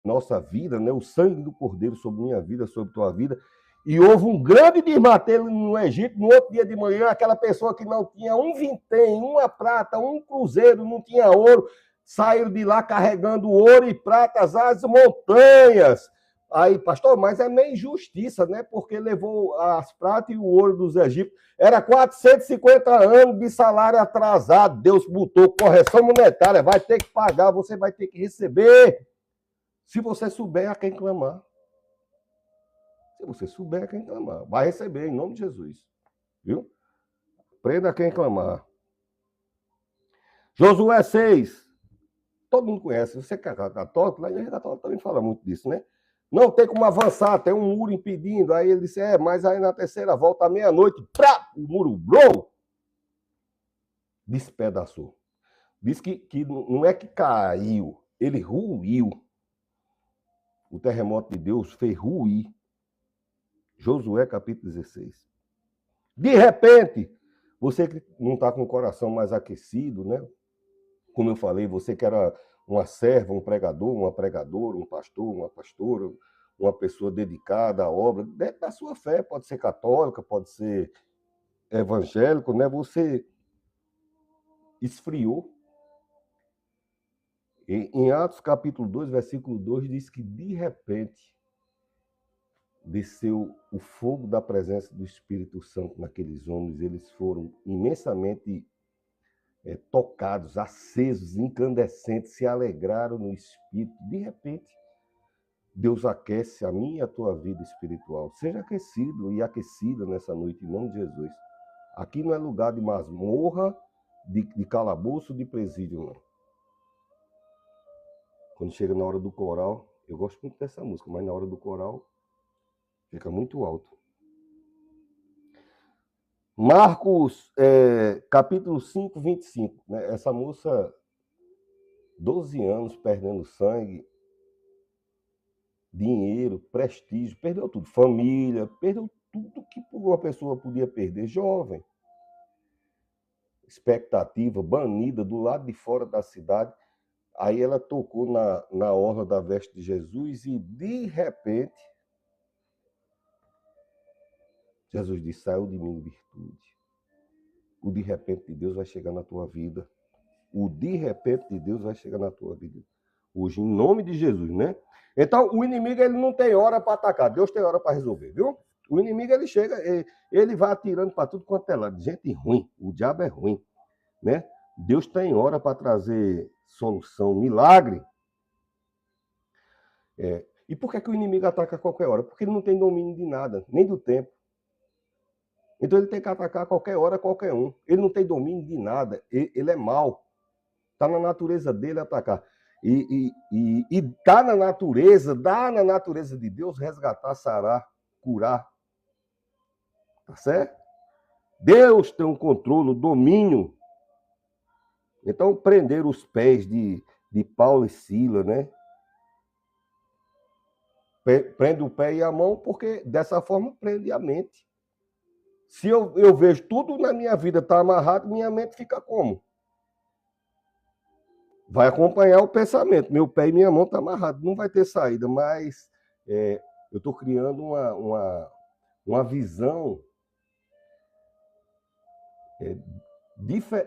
nossa vida, né? O sangue do Cordeiro sobre minha vida, sobre tua vida. E houve um grande desmantelo no Egito. No outro dia de manhã, aquela pessoa que não tinha um vintém, uma prata, um cruzeiro, não tinha ouro, saíram de lá carregando ouro e pratas às montanhas. Aí, pastor, mas é meio injustiça, né? Porque levou as pratas e o ouro dos egípcios. Era 450 anos de salário atrasado. Deus botou correção monetária. Vai ter que pagar, você vai ter que receber. Se você souber a quem clamar. Se você souber a quem clamar. Vai receber, em nome de Jesus. Viu? Aprenda a quem clamar. Josué 6. Todo mundo conhece. Você que é católico, lá a igreja católica também fala muito disso, né? Não tem como avançar, tem um muro impedindo. Aí ele disse, mas aí na terceira volta, à meia-noite, o muro, blou, despedaçou. Diz que não é que caiu, ele ruiu. O terremoto de Deus fez ruir. Josué, capítulo 16. De repente, você que não está com o coração mais aquecido, né? Como eu falei, você que era uma serva, um pregador, uma pregadora, um pastor, uma pastora, uma pessoa dedicada à obra, dentro da sua fé, pode ser católica, pode ser evangélico, né? Você esfriou. Em Atos capítulo 2, versículo 2, diz que de repente desceu o fogo da presença do Espírito Santo naqueles homens, eles foram imensamente tocados, acesos, incandescentes, se alegraram no Espírito. De repente, Deus aquece a minha e a tua vida espiritual. Seja aquecido e aquecida nessa noite, em nome de Jesus. Aqui não é lugar de masmorra, de calabouço, de presídio, não. Quando chega na hora do coral, eu gosto muito dessa música, mas na hora do coral fica muito alto. Marcos, capítulo 5, 25. Né? Essa moça, 12 anos, perdendo sangue, dinheiro, prestígio, perdeu tudo. Família, perdeu tudo que uma pessoa podia perder. Jovem. Expectativa, banida do lado de fora da cidade. Aí ela tocou na orla da veste de Jesus e, de repente, Jesus disse, saiu de mim virtude. O de repente de Deus vai chegar na tua vida. O de repente de Deus vai chegar na tua vida. Hoje, em nome de Jesus, né? Então, o inimigo, ele não tem hora para atacar. Deus tem hora para resolver, viu? O inimigo, ele chega, ele vai atirando para tudo quanto é lado. Gente ruim. O diabo é ruim, né? Deus tem hora para trazer solução, milagre. E por que o inimigo ataca a qualquer hora? Porque ele não tem domínio de nada, nem do tempo. Então ele tem que atacar a qualquer hora, qualquer um. Ele não tem domínio de nada, ele é mau. Está na natureza dele atacar. E dá na natureza de Deus resgatar, sarar, curar. Tá certo? Deus tem um controle, o domínio. Então, prender os pés de Paulo e Silas, né? Prende o pé e a mão, porque dessa forma prende a mente. Se eu vejo tudo na minha vida está amarrado, minha mente fica como? Vai acompanhar o pensamento. Meu pé e minha mão estão amarrados, não vai ter saída, mas eu estou criando uma visão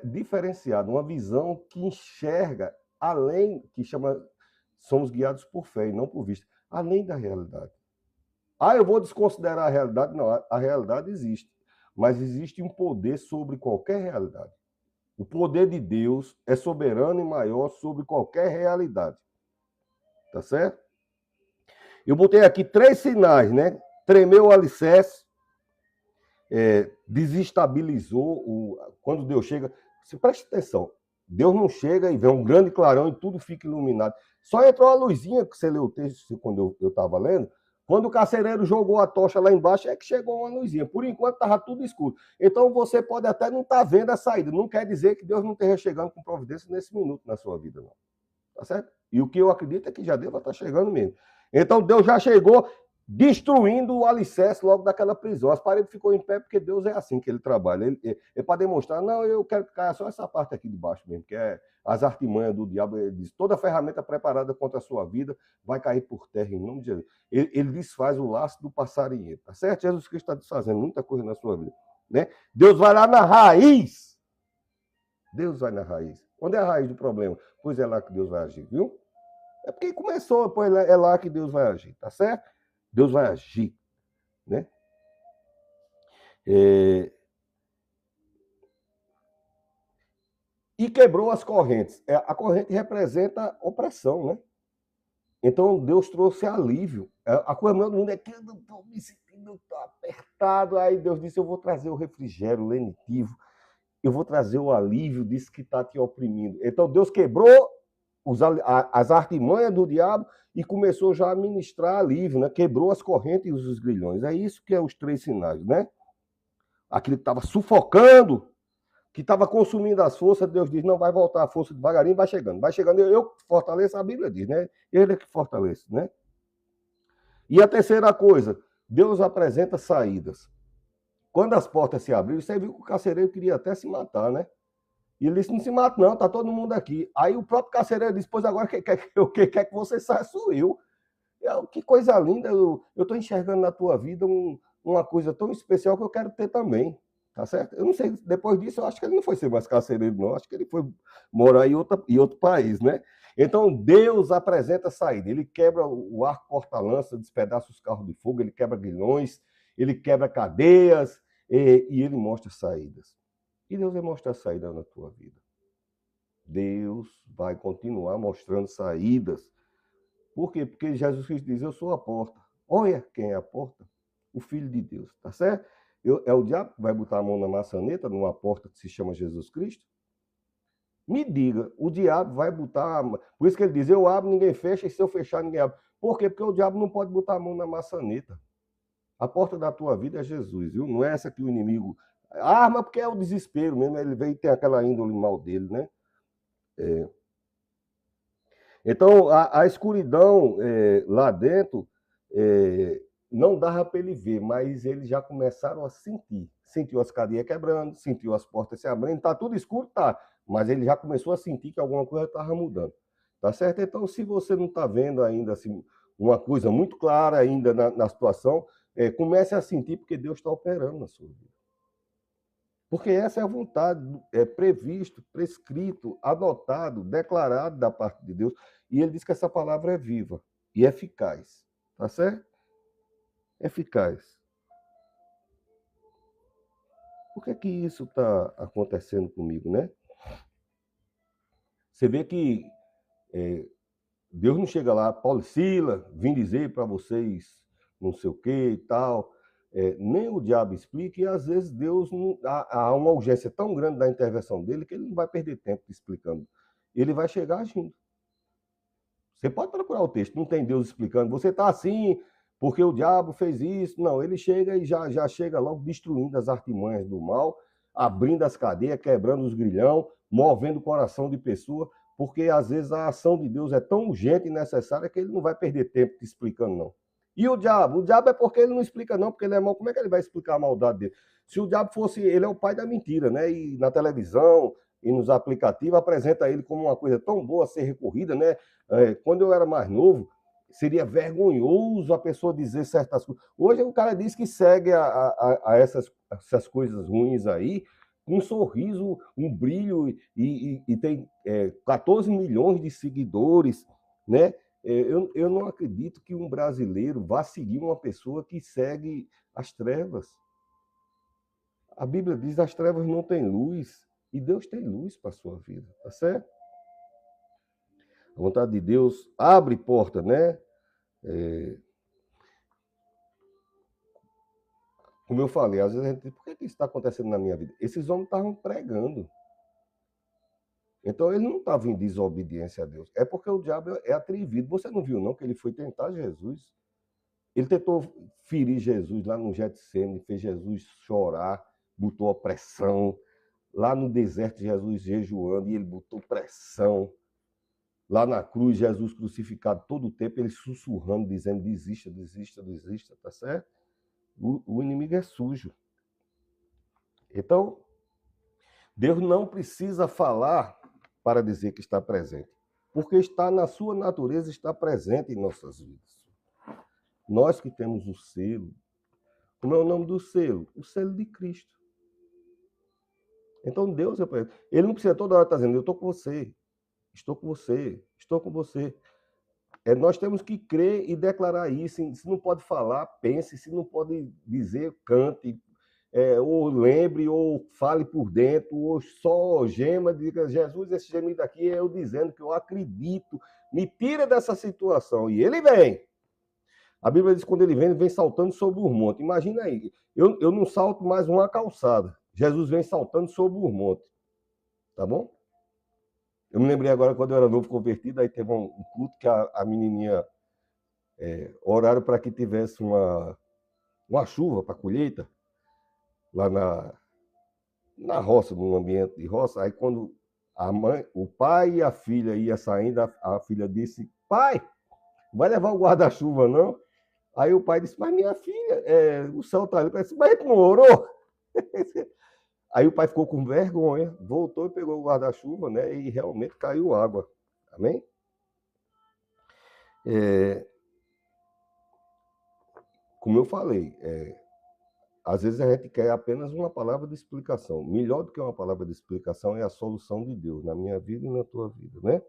diferenciada, uma visão que enxerga além, que chama, somos guiados por fé e não por vista, além da realidade. Eu vou desconsiderar a realidade? Não, a realidade existe. Mas existe um poder sobre qualquer realidade. O poder de Deus é soberano e maior sobre qualquer realidade. Tá certo? Eu botei aqui 3 sinais, né? Tremeu o alicerce, desestabilizou. Quando Deus chega, você preste atenção, Deus não chega e vê um grande clarão e tudo fica iluminado. Só entrou a luzinha, que você leu o texto quando eu estava lendo. Quando o carcereiro jogou a tocha lá embaixo, é que chegou uma luzinha. Por enquanto, estava tudo escuro. Então, você pode até não estar vendo a saída. Não quer dizer que Deus não esteja chegando com providência nesse minuto na sua vida, não. Tá certo? E o que eu acredito é que já deva estar chegando mesmo. Então, Deus já chegou destruindo o alicerce logo daquela prisão. As paredes ficou em pé porque Deus é assim que ele trabalha. É para demonstrar, não, eu quero que caia só essa parte aqui de baixo mesmo, que é as artimanhas do diabo. Ele diz, toda ferramenta preparada contra a sua vida vai cair por terra em nome de Jesus. Ele desfaz o laço do passarinheiro, tá certo? Jesus Cristo está desfazendo muita coisa na sua vida, né? Deus vai lá na raiz. Deus vai na raiz. Onde é a raiz do problema? Pois é lá que Deus vai agir, viu? É porque começou, pois é lá que Deus vai agir, tá certo? Deus vai agir, né? E quebrou as correntes. A corrente representa opressão, né? Então Deus trouxe alívio. A coisa do mundo é que eu não estou me sentindo apertado. Aí Deus disse: eu vou trazer o refrigério lenitivo, eu vou trazer o alívio disso que está te oprimindo. Então Deus quebrou as artimanhas do diabo e começou já a ministrar alívio, né? Quebrou as correntes e os grilhões. É isso que é os 3 sinais, né? Aquilo que estava sufocando, que estava consumindo as forças, Deus diz, não, vai voltar a força devagarinho, vai chegando. Vai chegando, eu fortaleço, a Bíblia diz, né? Ele é que fortalece, né? E a terceira coisa, Deus apresenta saídas. Quando as portas se abriram, você viu que o carcereiro queria até se matar, né? E ele disse, não se mata não, tá todo mundo aqui. Aí o próprio carcereiro disse, pois agora o que quer que você saia sou eu. Que coisa linda, eu estou enxergando na tua vida uma coisa tão especial que eu quero ter também. Tá certo? Eu não sei, depois disso, eu acho que ele não foi ser mais carcereiro, não. Acho que ele foi morar em outro país, né? Então, Deus apresenta a saída. Ele quebra o arco porta-lança, despedaça os carros de fogo, ele quebra grilhões, ele quebra cadeias e ele mostra saídas. E Deus vai mostrar saída na tua vida. Deus vai continuar mostrando saídas. Por quê? Porque Jesus Cristo diz, eu sou a porta. Olha quem é a porta. O Filho de Deus, tá certo? É o diabo que vai botar a mão na maçaneta, numa porta que se chama Jesus Cristo? Me diga, o diabo vai botar... Por isso que ele diz, eu abro, ninguém fecha, e se eu fechar, ninguém abre. Por quê? Porque o diabo não pode botar a mão na maçaneta. A porta da tua vida é Jesus, viu? Não é essa que o inimigo... A arma porque é o desespero mesmo, ele veio e tem aquela índole mal dele, né? Então, a escuridão lá dentro não dava para ele ver, mas eles já começaram a sentir. Sentiu as cadeias quebrando, sentiu as portas se abrindo, está tudo escuro, tá, mas ele já começou a sentir que alguma coisa estava mudando. Tá certo? Então, se você não está vendo ainda assim, uma coisa muito clara ainda na situação, comece a sentir, porque Deus está operando na sua vida. Porque essa é a vontade, previsto, prescrito, adotado, declarado da parte de Deus. E ele diz que essa palavra é viva e eficaz. Tá certo? Eficaz. Por que isso está acontecendo comigo, né? Você vê que Deus não chega lá, Paulo e Sila, vim dizer para vocês não sei o que e tal. Nem o diabo explica, e às vezes Deus há uma urgência tão grande da intervenção dele que ele não vai perder tempo explicando. Ele vai chegar agindo. Você pode procurar o texto, não tem Deus explicando, você está assim porque o diabo fez isso. Não, ele chega e já chega logo destruindo as artimanhas do mal, abrindo as cadeias, quebrando os grilhão, movendo o coração de pessoa, porque às vezes a ação de Deus é tão urgente e necessária que ele não vai perder tempo te explicando, não. E o diabo é porque ele não explica não, porque ele é mau. Como é que ele vai explicar a maldade dele? Se o diabo fosse, ele é o pai da mentira, né? E na televisão e nos aplicativos apresenta ele como uma coisa tão boa a ser recorrida, né? Quando eu era mais novo, seria vergonhoso a pessoa dizer certas coisas. Hoje o cara diz que segue a essas coisas ruins aí, com um sorriso, um brilho, e tem 14 milhões de seguidores, né? Eu não acredito que um brasileiro vá seguir uma pessoa que segue as trevas. A Bíblia diz que as trevas não têm luz, e Deus tem luz para a sua vida, tá certo? A vontade de Deus abre porta, né? Como eu falei, às vezes a gente diz, por que isso está acontecendo na minha vida? Esses homens estavam pregando. Então ele não estava em desobediência a Deus. É porque o diabo é atrevido. Você não viu, não, que ele foi tentar Jesus? Ele tentou ferir Jesus lá no Getsemane, fez Jesus chorar, botou opressão. Lá no deserto, Jesus jejuando, e ele botou pressão. Lá na cruz, Jesus crucificado todo o tempo, ele sussurrando, dizendo, desista, desista, desista, tá certo? O inimigo é sujo. Então, Deus não precisa falar para dizer que está presente. Porque está na sua natureza, está presente em nossas vidas. Nós que temos o selo. Como é o nome do selo? O selo de Cristo. Então Deus é presente. Ele não precisa toda hora estar dizendo, eu estou com você, estou com você, estou com você. Nós temos que crer e declarar isso. Se não pode falar, pense. Se não pode dizer, cante. Ou lembre, ou fale por dentro, ou só gema, diga, Jesus, esse gemido aqui é eu dizendo que eu acredito, me tira dessa situação. E ele vem. A Bíblia diz que quando ele vem saltando sobre o monte. Imagina aí, eu não salto mais uma calçada. Jesus vem saltando sobre o monte. Tá bom? Eu me lembrei agora, quando eu era novo convertido, aí teve um culto que a menininha oraram para que tivesse uma chuva para a colheita, lá na roça, num ambiente de roça. Aí quando o pai e a filha iam saindo, a filha disse, pai, vai levar o guarda-chuva, não? Aí o pai disse, mas minha filha, o céu está ali. Eu disse, mas a gente não orou? Aí o pai ficou com vergonha, voltou e pegou o guarda-chuva, né? E realmente caiu água. Amém? Como eu falei, às vezes a gente quer apenas uma palavra de explicação. Melhor do que uma palavra de explicação é a solução de Deus na minha vida e na tua vida, né?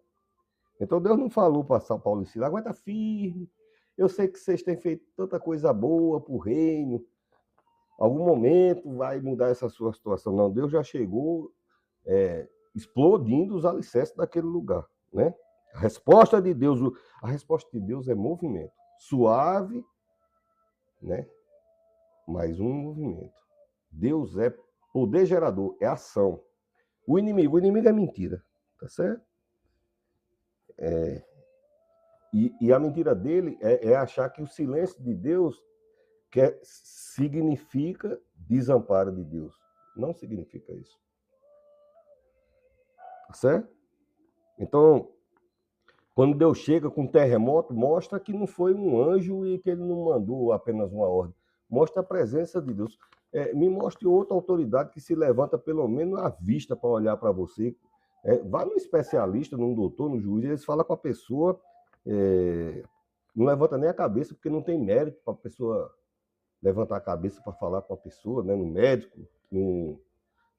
Então Deus não falou para São Paulo e Silas, aguenta firme. Eu sei que vocês têm feito tanta coisa boa para o reino. Algum momento vai mudar essa sua situação. Não, Deus já chegou explodindo os alicerces daquele lugar, né? A resposta de Deus é movimento. Suave, né? Mais um movimento. Deus é poder gerador, é ação. O inimigo é mentira, tá certo? E a mentira dele é achar que o silêncio de Deus significa desamparo de Deus. Não significa isso. Tá certo? Então, quando Deus chega com um terremoto, mostra que não foi um anjo e que ele não mandou apenas uma ordem. Mostra a presença de Deus. Me mostre outra autoridade que se levanta pelo menos à vista para olhar para você. Vá num especialista, num doutor, num juiz, eles falam com a pessoa, não levanta nem a cabeça, porque não tem mérito para a pessoa levantar a cabeça para falar com a pessoa, né? No médico,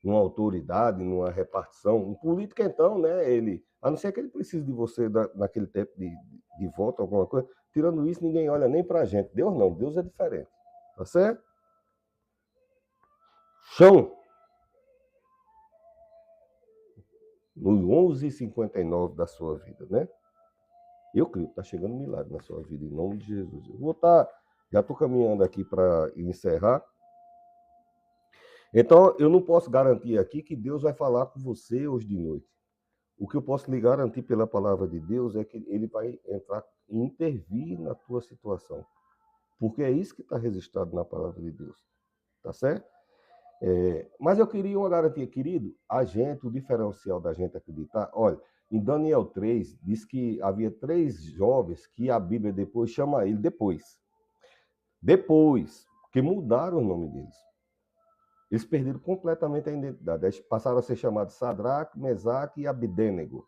numa autoridade, numa repartição. Um político, então, né? A não ser que ele precise de você naquele tempo de voto, alguma coisa. Tirando isso, ninguém olha nem para a gente. Deus não, Deus é diferente. Tá certo? Chão. No 11h59 da sua vida, né? Eu creio que está chegando um milagre na sua vida, em nome de Jesus. Já estou caminhando aqui para encerrar. Então, eu não posso garantir aqui que Deus vai falar com você hoje de noite. O que eu posso lhe garantir pela palavra de Deus é que ele vai entrar e intervir na tua situação. Porque é isso que está registrado na palavra de Deus. Tá certo? Mas eu queria uma garantia, querido. O diferencial da gente acreditar, olha, em Daniel 3, diz que havia 3 jovens que a Bíblia depois chama ele depois, que mudaram o nome deles. Eles perderam completamente a identidade. Eles passaram a ser chamados Sadraque, Mesaque e Abednego.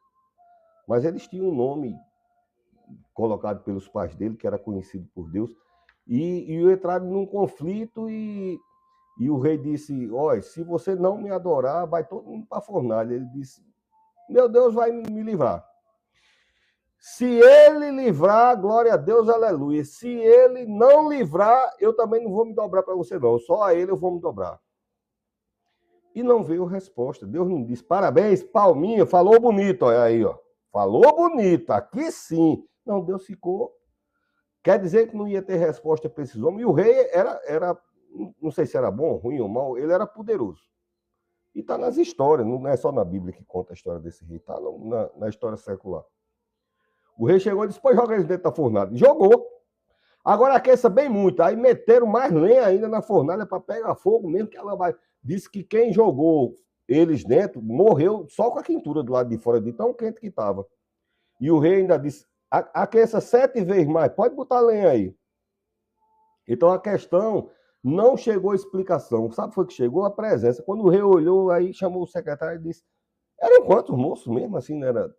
Mas eles tinham um nome colocado pelos pais dele, que era conhecido por Deus, e entraram num conflito e o rei disse, olha, se você não me adorar, vai todo mundo para a fornalha. Ele disse, meu Deus vai me livrar. Se ele livrar, glória a Deus, aleluia. Se ele não livrar, eu também não vou me dobrar para você, não. Só a ele eu vou me dobrar. E não veio resposta. Deus não disse, parabéns, palminha, falou bonito. Olha aí, ó. Falou bonito, aqui sim. Não, Deus ficou. Quer dizer que não ia ter resposta para esses homens. E o rei era, não sei se era bom, ruim ou mal, ele era poderoso. E está nas histórias, não é só na Bíblia que conta a história desse rei, está na história secular. O rei chegou e disse, pô, joga eles dentro da fornalha. Jogou. Agora aqueça bem muito. Aí meteram mais lenha ainda na fornalha para pegar fogo, mesmo que ela vai. Disse que quem jogou eles dentro morreu só com a quentura do lado de fora, de tão quente que estava. E o rei ainda disse, aqueça 7 vezes mais, pode botar lenha aí. Então a questão não chegou a explicação. Sabe o que chegou? A presença. Quando o rei olhou, aí chamou o secretário e disse, Eram quantos moços mesmo, assim, não era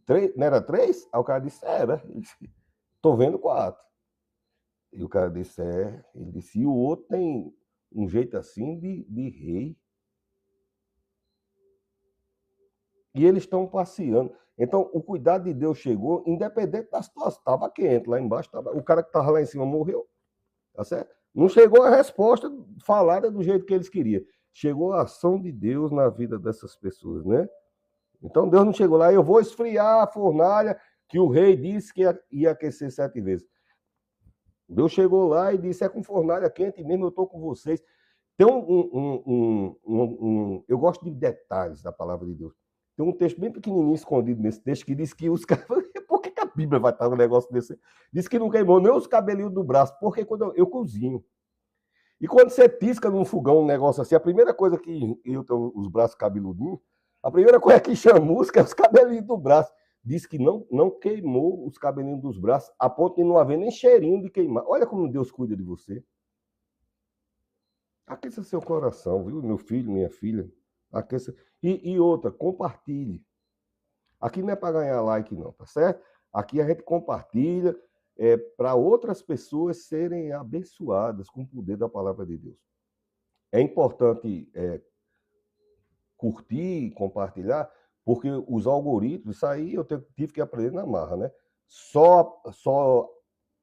três? Não era três? Aí o cara disse, era. Ele disse, tô vendo quatro. E o cara disse, é. Ele disse, e o outro tem um jeito assim de rei. E eles estão passeando. Então, o cuidado de Deus chegou, independente da situação. Estava quente, lá embaixo, o cara que estava lá em cima morreu. Tá certo? Não chegou a resposta falada do jeito que eles queriam. Chegou a ação de Deus na vida dessas pessoas, né? Então, Deus não chegou lá, eu vou esfriar a fornalha que o rei disse que ia aquecer 7 vezes. Deus chegou lá e disse, é com fornalha quente mesmo, eu estou com vocês. Tem eu gosto de detalhes da palavra de Deus. Tem um texto bem pequenininho escondido nesse texto que diz que os caras... Por que a Bíblia vai estar um negócio desse? Diz que não queimou nem os cabelinhos do braço, porque quando eu cozinho. E quando você pisca num fogão um negócio assim, a primeira coisa que eu tenho os braços cabeludinhos, a primeira coisa que chamusca é os cabelinhos do braço. Diz que não queimou os cabelinhos dos braços, a ponto de não haver nem cheirinho de queimar. Olha como Deus cuida de você. Aqueça seu coração, viu, meu filho, minha filha? Aqueça. E outra, compartilhe. Aqui não é para ganhar like, não, tá certo? Aqui a gente compartilha para outras pessoas serem abençoadas com o poder da palavra de Deus. É importante curtir, compartilhar, porque os algoritmos, isso aí eu tive que aprender na marra, né? Só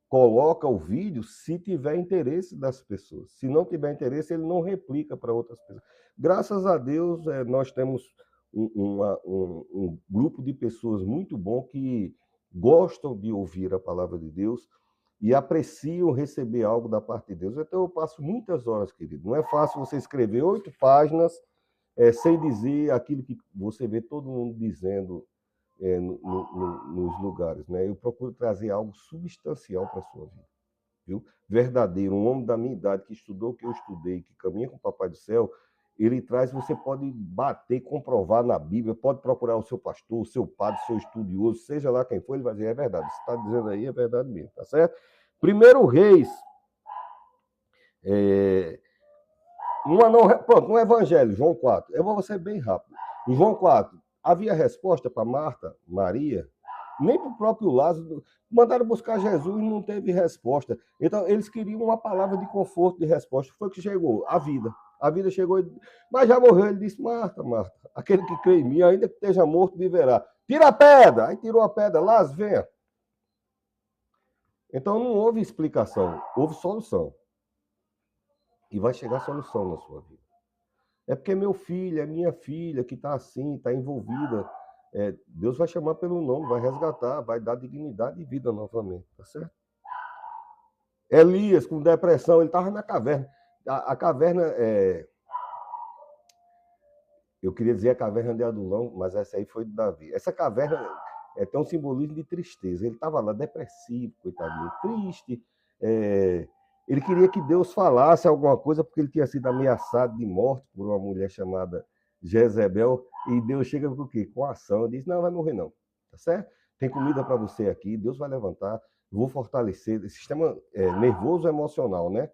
coloca o vídeo se tiver interesse das pessoas. Se não tiver interesse, ele não replica para outras pessoas. Graças a Deus, nós temos um grupo de pessoas muito bom que gostam de ouvir a palavra de Deus e apreciam receber algo da parte de Deus. Então eu passo muitas horas, querido. Não é fácil você escrever 8 páginas sem dizer aquilo que você vê todo mundo dizendo nos lugares, né? Eu procuro trazer algo substancial para a sua vida, viu? Verdadeiro, um homem da minha idade que estudou o que eu estudei, que caminha com o Papai do Céu, ele traz, você pode bater, comprovar na Bíblia, pode procurar o seu pastor, o seu padre, o seu estudioso, seja lá quem for, ele vai dizer, é verdade, você está dizendo aí, é verdade mesmo, tá certo? Primeiro Reis, pronto, no Evangelho, João 4, eu vou ser bem rápido. Em João 4, havia resposta para Marta, Maria, nem para o próprio Lázaro. Mandaram buscar Jesus e não teve resposta. Então, eles queriam uma palavra de conforto, de resposta. Foi que chegou, a vida. A vida chegou, mas já morreu. Ele disse, Marta, Marta, aquele que crê em mim, ainda que esteja morto, viverá. Tira a pedra! Aí tirou a pedra, Lázaro, venha. Então, não houve explicação, houve solução. E vai chegar solução na sua vida. É porque meu filho, é minha filha que está assim, está envolvida. Deus vai chamar pelo nome, vai resgatar, vai dar dignidade e vida novamente, tá certo? Elias, com depressão, ele estava na caverna. A caverna, eu queria dizer a caverna de Adulão, mas essa aí foi de Davi. Essa caverna tem um simbolismo de tristeza. Ele estava lá depressivo, coitadinho, triste. Ele queria que Deus falasse alguma coisa, porque ele tinha sido ameaçado de morte por uma mulher chamada Jezebel. E Deus chega com o quê? Com ação. Diz, não, vai morrer não. Tá certo? Tem comida para você aqui, Deus vai levantar. Vou fortalecer. Esse sistema nervoso emocional, né?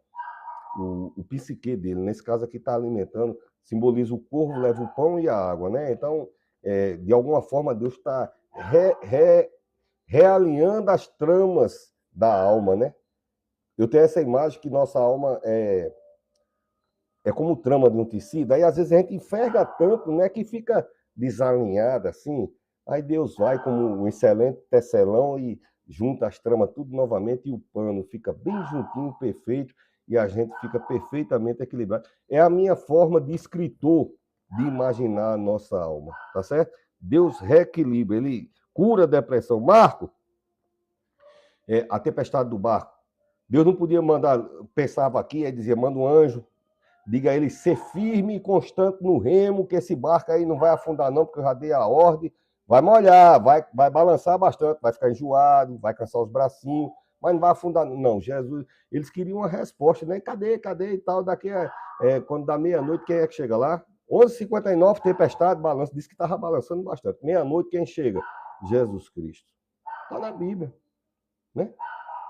O psique dele, nesse caso aqui, está alimentando. Simboliza o corvo, leva o pão e a água, né? Então, de alguma forma, Deus está realinhando as tramas da alma, né? Eu tenho essa imagem que nossa alma é como trama de um tecido, aí às vezes a gente enxerga tanto, né, que fica desalinhada assim, aí Deus vai como um excelente tecelão e junta as tramas tudo novamente e o pano fica bem juntinho, perfeito, e a gente fica perfeitamente equilibrado. É a minha forma de escritor de imaginar a nossa alma, tá certo? Deus reequilibra, ele cura a depressão. Marco, a tempestade do barco. Deus não podia mandar, pensava aqui, aí dizia, manda um anjo, diga a ele ser firme e constante no remo, que esse barco aí não vai afundar não, porque eu já dei a ordem, vai molhar, vai balançar bastante, vai ficar enjoado, vai cansar os bracinhos, mas não vai afundar não. Jesus, eles queriam uma resposta, né? Cadê e tal, daqui quando dá meia-noite, quem é que chega lá? 11h59, tempestade, balanço, disse que estava balançando bastante. Meia-noite, quem chega? Jesus Cristo. Está na Bíblia, né?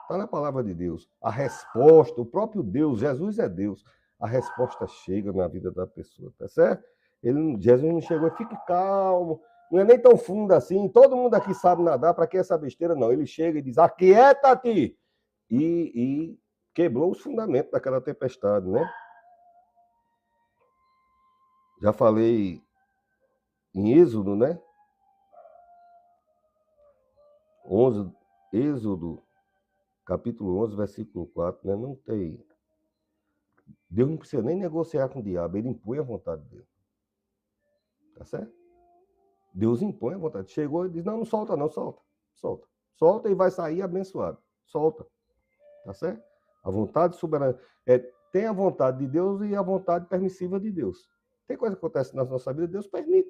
Está na palavra de Deus. A resposta, o próprio Deus, Jesus é Deus. A resposta chega na vida da pessoa, tá certo? Jesus não chegou e fique calmo. Não é nem tão fundo assim. Todo mundo aqui sabe nadar, para que essa besteira? Não. Ele chega e diz, aquieta-te! E quebrou os fundamentos daquela tempestade, né? Já falei em Êxodo, né? 11, Êxodo, capítulo 11, versículo 4, né? Não tem. Deus não precisa nem negociar com o diabo, ele impõe a vontade dele. Tá certo? Deus impõe a vontade. Chegou e diz, não solta não, solta. Solta. Solta e vai sair abençoado. Solta. Tá certo? A vontade soberana. Tem a vontade de Deus e a vontade permissiva de Deus. Tem coisa que acontece na nossa vida, Deus permite.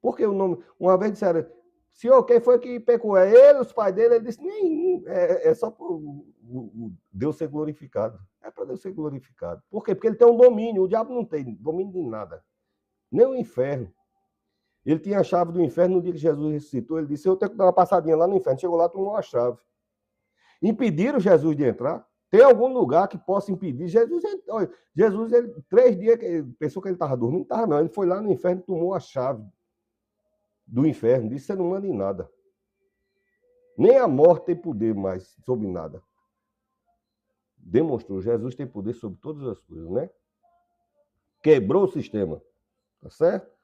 Porque o nome... Uma vez disseram, senhor, quem foi que pecou? É ele, os pais dele? Ele disse, nenhum. É só para Deus ser glorificado. É para Deus ser glorificado. Por quê? Porque ele tem um domínio. O diabo não tem domínio de nada. Nem o inferno. Ele tinha a chave do inferno no dia que Jesus ressuscitou. Ele disse, eu tenho que dar uma passadinha lá no inferno. Chegou lá, tomou a chave. Impediram Jesus de entrar. Tem algum lugar que possa impedir? Jesus, ele 3 dias, pensou que ele estava dormindo. Não estava não. Ele foi lá no inferno e tomou a chave do inferno. Disse, você não manda em nada. Nem a morte tem poder mais sobre nada. Demonstrou, Jesus tem poder sobre todas as coisas, né? Quebrou o sistema. Tá certo?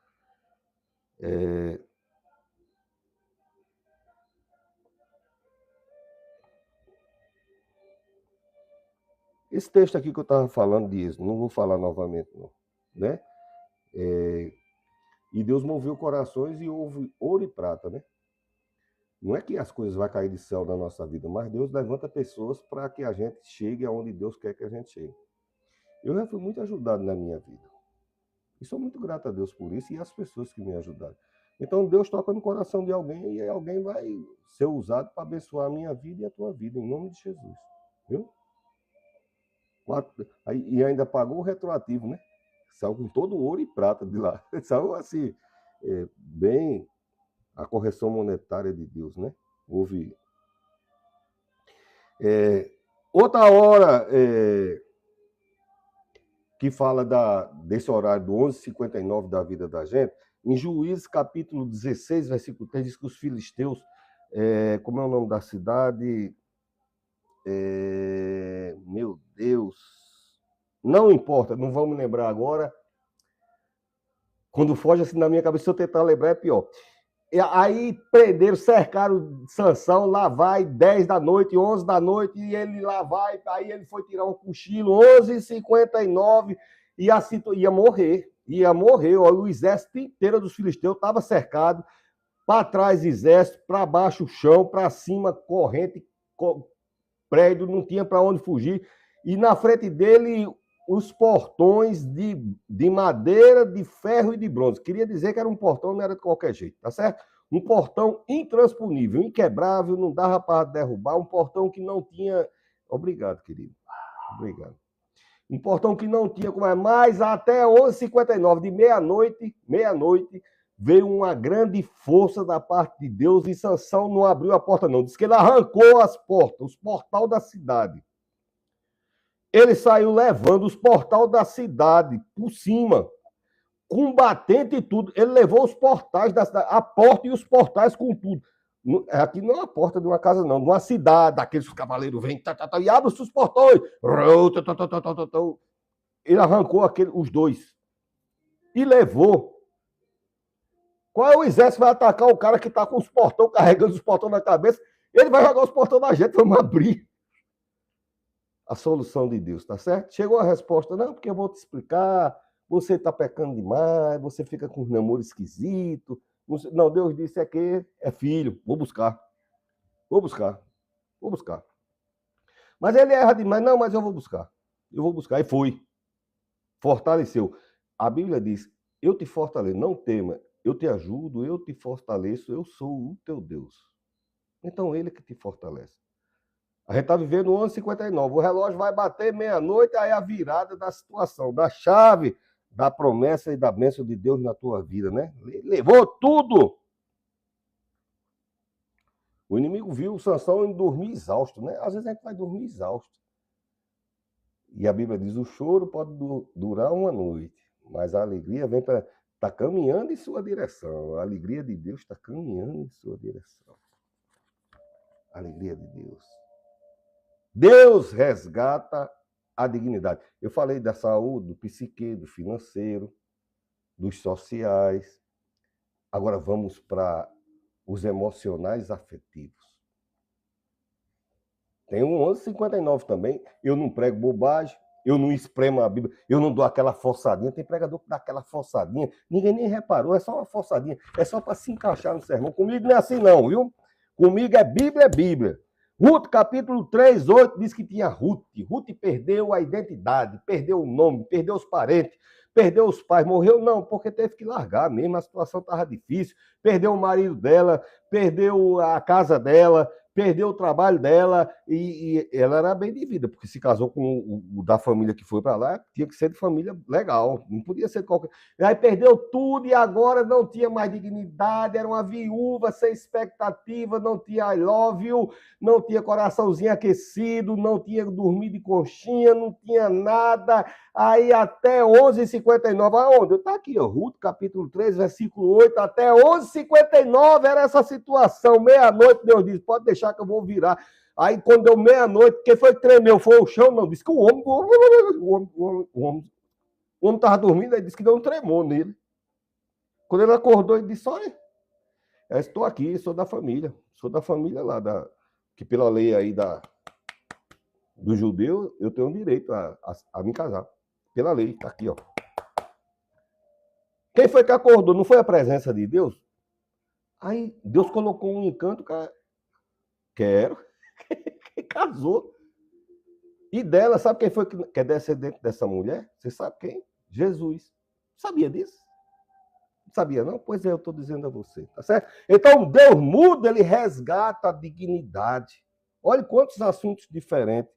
Esse texto aqui que eu estava falando disso, não vou falar novamente, não, né? E Deus moveu corações e houve ouro e prata, né? Não é que as coisas vão cair do céu na nossa vida, mas Deus levanta pessoas para que a gente chegue aonde Deus quer que a gente chegue. Eu já fui muito ajudado na minha vida. E sou muito grato a Deus por isso e às pessoas que me ajudaram. Então Deus toca no coração de alguém e alguém vai ser usado para abençoar a minha vida e a tua vida, em nome de Jesus. Viu? E ainda pagou o retroativo, né? Saiu com todo o ouro e prata de lá. Saiu assim, bem a correção monetária de Deus, né? Houve. Outra hora que fala desse horário do 11h59 da vida da gente, em Juízes capítulo 16, versículo 3, diz que os filisteus, como é o nome da cidade? Meu Deus, não importa, não vamos lembrar agora. Quando foge assim na minha cabeça, se eu tentar lembrar é pior. E aí prenderam, cercaram Sansão, lá vai 10 da noite, 11 da noite, e ele lá vai, aí ele foi tirar um cochilo, 11h59, e assim ia morrer. O exército inteiro dos filisteus estava cercado, para trás exército, para baixo o chão, para cima corrente, prédio, não tinha para onde fugir. E na frente dele, os portões de madeira, de ferro e de bronze. Queria dizer que era um portão, não era de qualquer jeito, tá certo? Um portão intransponível, inquebrável, não dava para derrubar. Um portão que não tinha... Obrigado, querido. Obrigado. Um portão que não tinha como é, mas até 11h59, de meia-noite, veio uma grande força da parte de Deus e Sansão não abriu a porta, não. Diz que ele arrancou as portas, os portais da cidade. Ele saiu levando os portais da cidade por cima, combatente e tudo. Ele levou os portais da cidade, a porta e os portais com tudo. Aqui não é a porta de uma casa, não, de uma cidade, daqueles cavaleiros vêm e abrem os portões. Ele arrancou os dois e levou. Qual é o exército que vai atacar o cara que está com os portões, carregando os portões na cabeça? Ele vai jogar os portões na gente, vamos abrir. A solução de Deus, tá certo? Chegou a resposta, não, porque eu vou te explicar, você está pecando demais, você fica com um namoro esquisito. Não, Deus disse que é filho, vou buscar. Mas ele erra demais, não, mas eu vou buscar. E foi. Fortaleceu. A Bíblia diz, eu te fortaleço, não tema, eu te ajudo, eu te fortaleço, eu sou o teu Deus. Então ele que te fortalece. A gente está vivendo 11h59, o relógio vai bater meia-noite, aí a virada da situação, da chave, da promessa e da bênção de Deus na tua vida, né? Levou tudo. O inimigo viu o Sansão em dormir exausto, né? Às vezes a gente vai dormir exausto. E a Bíblia diz, o choro pode durar uma noite, Mas a alegria vem para... Está caminhando em sua direção. A alegria de Deus está caminhando em sua direção. A alegria de Deus. Deus resgata a dignidade. Eu falei da saúde, do psique, do financeiro, dos sociais. Agora vamos para os emocionais afetivos. Tem um 1159 também. Eu não prego bobagem, eu não espremo a Bíblia, eu não dou aquela forçadinha. Tem pregador que dá aquela forçadinha. Ninguém nem reparou, é só uma forçadinha. É só para se encaixar no sermão. Comigo não é assim não, viu? Comigo é Bíblia, é Bíblia. Ruth, capítulo 3, 8, diz que tinha Ruth. Ruth perdeu a identidade, perdeu o nome, perdeu os parentes, perdeu os pais. Morreu não, porque teve que largar mesmo, a situação estava difícil. Perdeu o marido dela, perdeu a casa dela, perdeu o trabalho dela e ela era bem de vida, porque se casou com o da família que foi para lá, tinha que ser de família legal, não podia ser qualquer... Aí perdeu tudo e agora não tinha mais dignidade, era uma viúva sem expectativa, não tinha I love you, não tinha coraçãozinho aquecido, não tinha dormido de conchinha, não tinha nada. Aí até 11h59, aonde? Está aqui, ó, Ruth, capítulo 3, versículo 8, até 11h59 era essa situação. Meia-noite, Deus diz, pode deixar que eu vou virar. Aí quando deu meia-noite, quem foi que tremeu? Foi o chão? Não, disse que o homem estava dormindo, aí disse que deu um tremor nele. Quando ele acordou, ele disse, olha, eu estou aqui, sou da família lá, que pela lei aí do judeu, eu tenho direito a me casar. Pela lei, tá aqui, ó. Quem foi que acordou? Não foi a presença de Deus? Aí Deus colocou um encanto, cara. Quero. Casou. E dela, sabe quem foi que é descendente dessa mulher? Você sabe quem? Jesus. Sabia disso? Não sabia não? Pois é, eu estou dizendo a você, tá certo? Então Deus muda, ele resgata a dignidade. Olha quantos assuntos diferentes.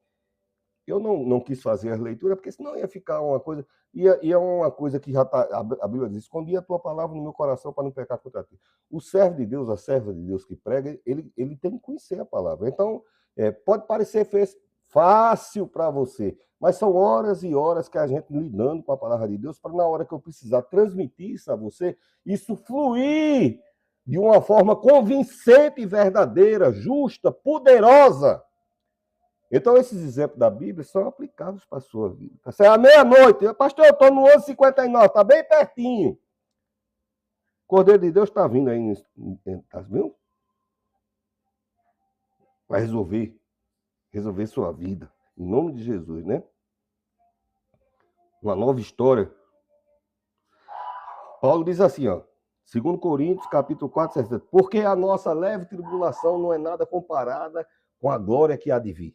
Eu não quis fazer a leitura, porque senão ia ficar uma coisa... E é uma coisa que já está... A Bíblia diz, escondi a tua palavra no meu coração para não pecar contra ti. O servo de Deus, a serva de Deus que prega, ele tem que conhecer a palavra. Então, pode parecer fácil para você, mas são horas e horas que a gente lidando com a palavra de Deus, para na hora que eu precisar transmitir isso a você, isso fluir de uma forma convincente e verdadeira, justa, poderosa. Então, esses exemplos da Bíblia são aplicáveis para a sua vida. Tá certo? À meia-noite, pastor, eu estou no 11h59, está bem pertinho. O Cordeiro de Deus está vindo aí, tá vendo? Vai resolver sua vida, em nome de Jesus, né? Uma nova história. Paulo diz assim, ó, 2 Coríntios, capítulo 4, 7, porque a nossa leve tribulação não é nada comparada com a glória que há de vir.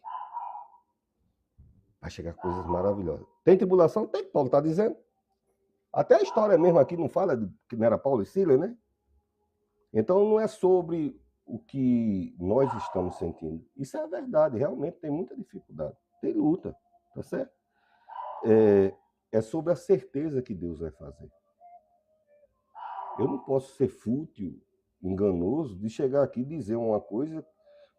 Vai chegar coisas maravilhosas. Tem tribulação? Tem, Paulo está dizendo. Até a história mesmo aqui não fala que não era Paulo e Silas, né? Então não é sobre o que nós estamos sentindo. Isso é a verdade, realmente tem muita dificuldade. Tem luta, tá certo? É sobre a certeza que Deus vai fazer. Eu não posso ser fútil, enganoso, de chegar aqui e dizer uma coisa.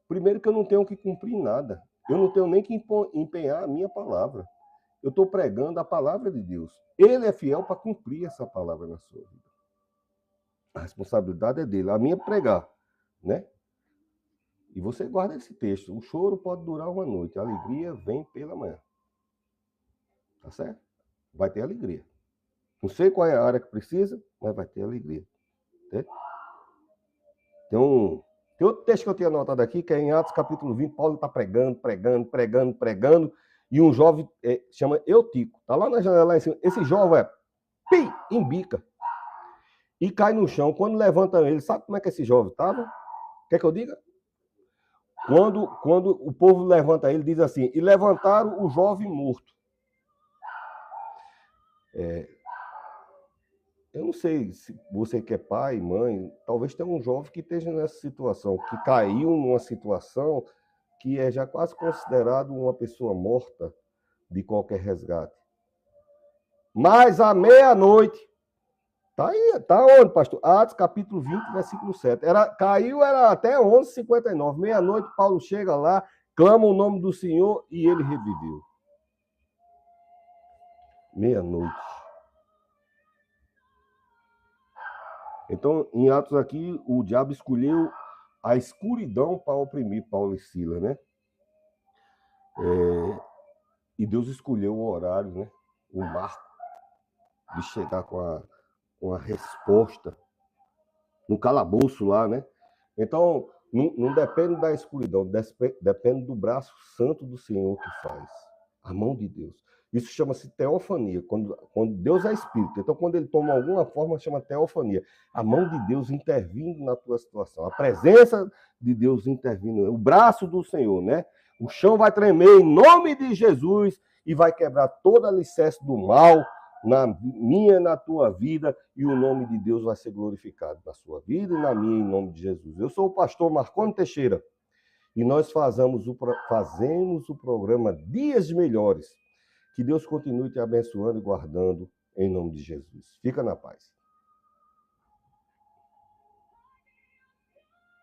Primeiro que eu não tenho que cumprir nada. Eu não tenho nem que empenhar a minha palavra. Eu estou pregando a palavra de Deus. Ele é fiel para cumprir essa palavra na sua vida. A responsabilidade é dele. A minha é pregar, né? E você guarda esse texto. O choro pode durar uma noite. A alegria vem pela manhã. Tá certo? Vai ter alegria. Não sei qual é a área que precisa, mas vai ter alegria. Tá? Tem outro texto que eu tinha anotado aqui, que é em Atos capítulo 20, Paulo está pregando, e um jovem chama Eutico, está lá na janela lá em cima. Esse jovem embica, e cai no chão. Quando levanta ele, sabe como é que esse jovem estava? Quer que eu diga? Quando o povo levanta ele, diz assim, e levantaram o jovem morto. Eu não sei se você que é pai, mãe, talvez tenha um jovem que esteja nessa situação, que caiu numa situação que é já quase considerado uma pessoa morta de qualquer resgate. Mas à meia-noite, tá aí, tá onde, pastor? Atos capítulo 20, versículo 7. Caiu até 11h59. Meia-noite, Paulo chega lá, clama o nome do Senhor e ele reviveu. Meia-noite. Então, em Atos aqui, o diabo escolheu a escuridão para oprimir Paulo e Silas, né? E Deus escolheu o horário, né? O marco de chegar com a resposta no calabouço lá, né? Então, não depende da escuridão, depende do braço santo do Senhor que faz, a mão de Deus. Isso chama-se teofania, quando Deus é espírito. Então, quando ele toma alguma forma, chama teofania. A mão de Deus intervindo na tua situação, a presença de Deus intervindo, o braço do Senhor, né? O chão vai tremer em nome de Jesus e vai quebrar todo alicerce do mal na minha e na tua vida, e o nome de Deus vai ser glorificado na sua vida e na minha, em nome de Jesus. Eu sou o pastor Marconi Teixeira e nós fazemos o programa Dias Melhores. Que Deus continue te abençoando e guardando em nome de Jesus. Fica na paz.